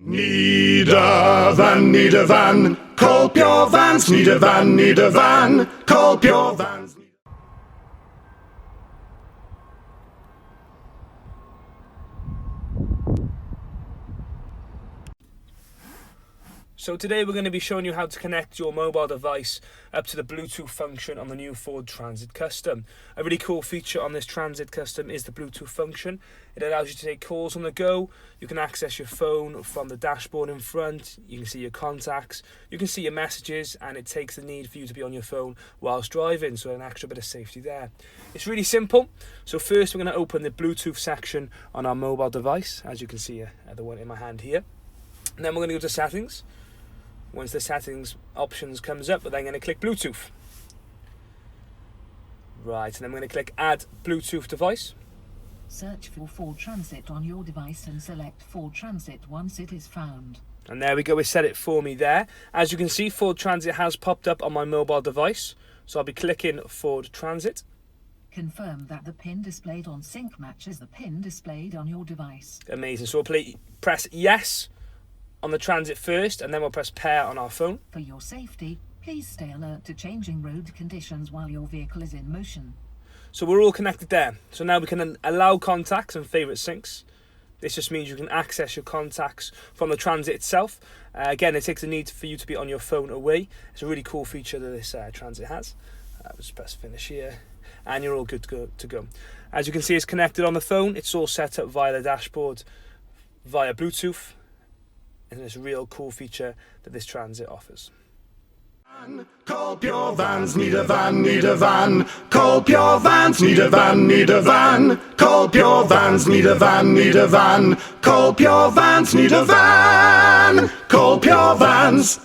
Need a van, call your vans, need a van, call your vans. So today we're going to be showing you how to connect your mobile device up to the Bluetooth function on the new Ford Transit Custom. A really cool feature on this Transit Custom is the Bluetooth function. It allows you to take calls on the go. You can access your phone from the dashboard in front. You can see your contacts. You can see your messages, and it takes the need for you to be on your phone whilst driving, so an extra bit of safety there. It's really simple. So first we're going to open the Bluetooth section on our mobile device, as you can see the one in my hand here. And then we're going to go to settings. Once the settings options comes up, we're then going to click Bluetooth. Right, and then we're going to click Add Bluetooth Device. Search for Ford Transit on your device and select Ford Transit once it is found. And there we go, it set it for me there. As you can see, Ford Transit has popped up on my mobile device. So I'll be clicking Ford Transit. Confirm that the pin displayed on sync matches the pin displayed on your device. Amazing. So we'll press Yes on the Transit first, and then we'll press Pair on our phone. For your safety, please stay alert to changing road conditions while your vehicle is in motion. So we're all connected there. So now we can allow contacts and favourite syncs. This just means you can access your contacts from the Transit itself. Again, it takes the need for you to be on your phone away. It's a really cool feature that this Transit has. We'll just press Finish here, and you're all good to go. As you can see, it's connected on the phone. It's all set up via the dashboard, via Bluetooth. And it's a real cool feature that this Transit offers. Call your vans, need a van, call your vans, need a van, call your vans, need a van, call your vans, need a van, call your vans.